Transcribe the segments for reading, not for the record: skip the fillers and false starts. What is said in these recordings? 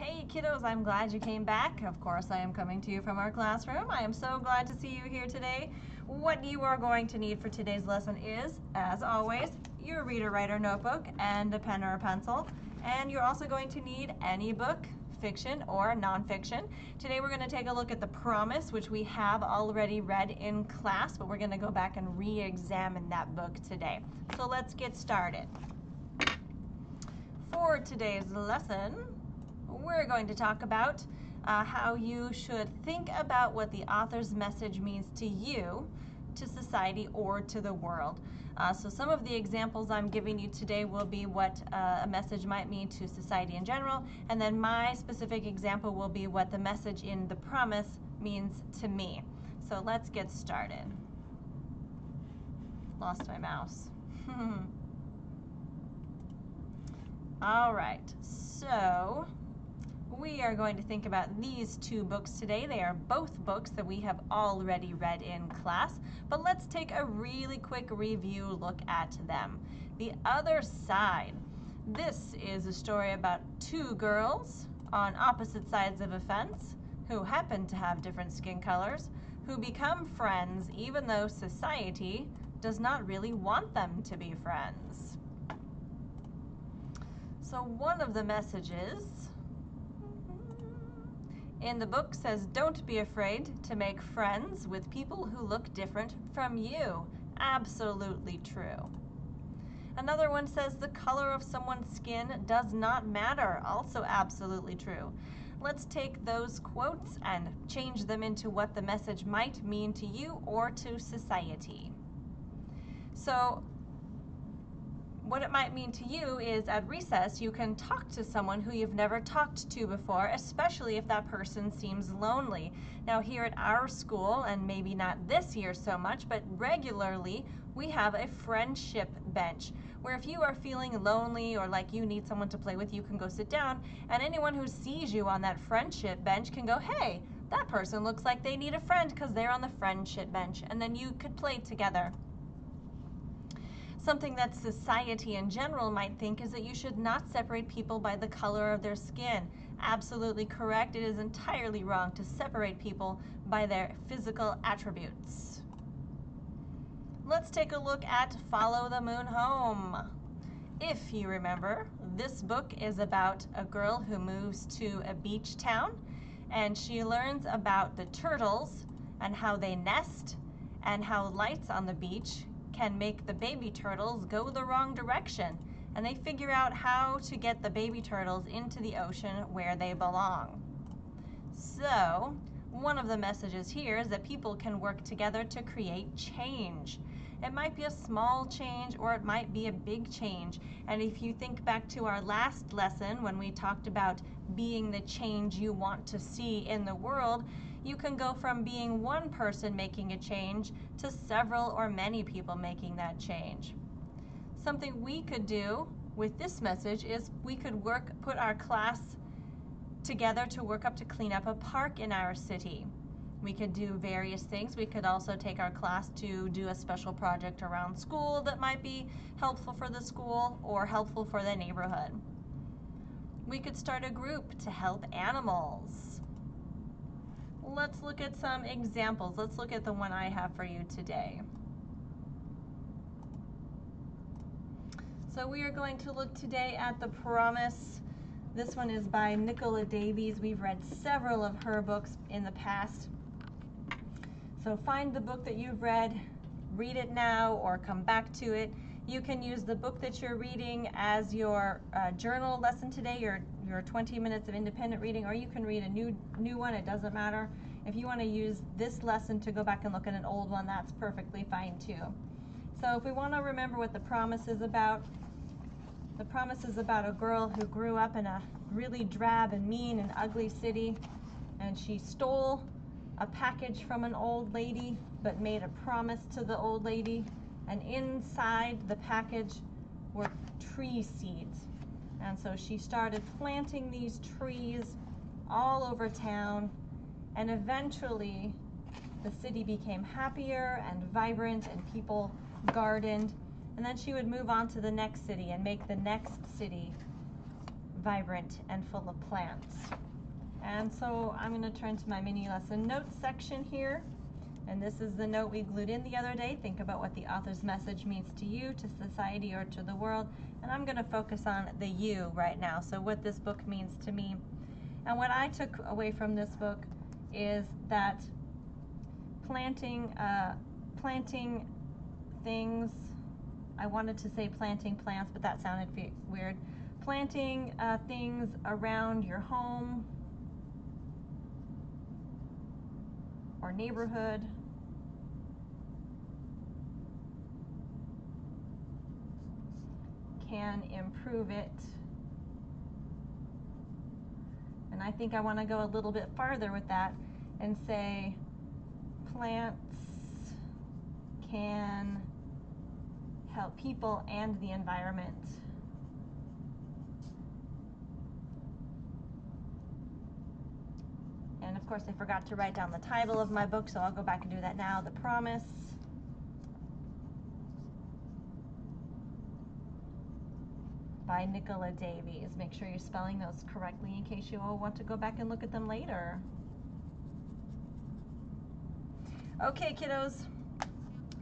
Hey kiddos, I'm glad you came back. Of course, I am coming to you from our classroom. I am so glad to see you here today. What you are going to need for today's lesson is, as always, your reader-writer notebook and a pen or a pencil. And you're also going to need any book, fiction or nonfiction. Today we're going to take a look at The Promise, which we have already read in class, but we're going to go back and re-examine that book today. So let's get started. For today's lesson, we're going to talk about how you should think about what the author's message means to you, to society, or to the world. So some of the examples I'm giving you today will be what a message might mean to society in general, and then my specific example will be what the message in The Promise means to me. So let's get started. Lost my mouse. All right, so we are going to think about these two books today. They are both books that we have already read in class, but let's take a really quick review look at them. The Other Side. This is a story about two girls on opposite sides of a fence who happen to have different skin colors, who become friends even though society does not really want them to be friends. So one of the messages in the book says, don't be afraid to make friends with people who look different from you. Absolutely true. Another one says the color of someone's skin does not matter. Also absolutely true. Let's take those quotes and change them into what the message might mean to you or to society. So what it might mean to you is at recess you can talk to someone who you've never talked to before, especially if that person seems lonely. Now here at our school, and maybe not this year so much, but regularly we have a friendship bench where if you are feeling lonely or like you need someone to play with, you can go sit down, and anyone who sees you on that friendship bench can go, hey, that person looks like they need a friend because they're on the friendship bench, and then you could play together. Something that society in general might think is that you should not separate people by the color of their skin. Absolutely correct. It is entirely wrong to separate people by their physical attributes. Let's take a look at Follow the Moon Home. If you remember, this book is about a girl who moves to a beach town, and she learns about the turtles and how they nest and how lights on the beach can make the baby turtles go the wrong direction, and they figure out how to get the baby turtles into the ocean where they belong. So one of the messages here is that people can work together to create change. It might be a small change or it might be a big change, and if you think back to our last lesson when we talked about being the change you want to see in the world, you can go from being one person making a change to several or many people making that change. Something we could do with this message is we could put our class together to work up to clean up a park in our city. We could do various things. We could also take our class to do a special project around school that might be helpful for the school or helpful for the neighborhood. We could start a group to help animals. Let's look at some examples. Let's look at the one I have for you today. So we are going to look today at The Promise. This one is by Nicola Davies. We've read several of her books in the past. So find the book that you've read, read it now, or come back to it. You can use the book that you're reading as your journal lesson today, your 20 minutes of independent reading, or you can read a new one, it doesn't matter. If you want to use this lesson to go back and look at an old one, that's perfectly fine too. So if we want to remember what The Promise is about, The Promise is about a girl who grew up in a really drab and mean and ugly city, and she stole a package from an old lady but made a promise to the old lady, and inside the package were tree seeds. And so she started planting these trees all over town, and eventually the city became happier and vibrant and people gardened, and then she would move on to the next city and make the next city vibrant and full of plants. And so I'm going to turn to my mini lesson notes section here. And this is the note we glued in the other day. Think about what the author's message means to you, to society, or to the world. And I'm going to focus on the you right now, so what this book means to me. And what I took away from this book is that planting things, I wanted to say planting plants, but that sounded weird. Planting things around your home or neighborhood can improve it. And I think I want to go a little bit farther with that and say plants can help people and the environment. And of course I forgot to write down the title of my book, so I'll go back and do that now. The Promise. By Nicola Davies. Make sure you're spelling those correctly in case you all want to go back and look at them later. Okay, kiddos,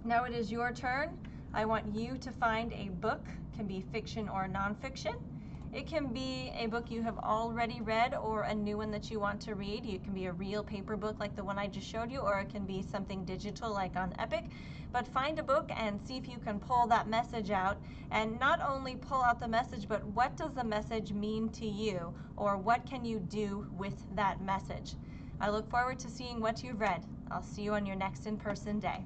now it is your turn. I want you to find a book, can be fiction or nonfiction. It can be a book you have already read or a new one that you want to read. It can be a real paper book like the one I just showed you, or it can be something digital like on Epic. But find a book and see if you can pull that message out, and not only pull out the message, but what does the message mean to you, or what can you do with that message? I look forward to seeing what you've read. I'll see you on your next in-person day.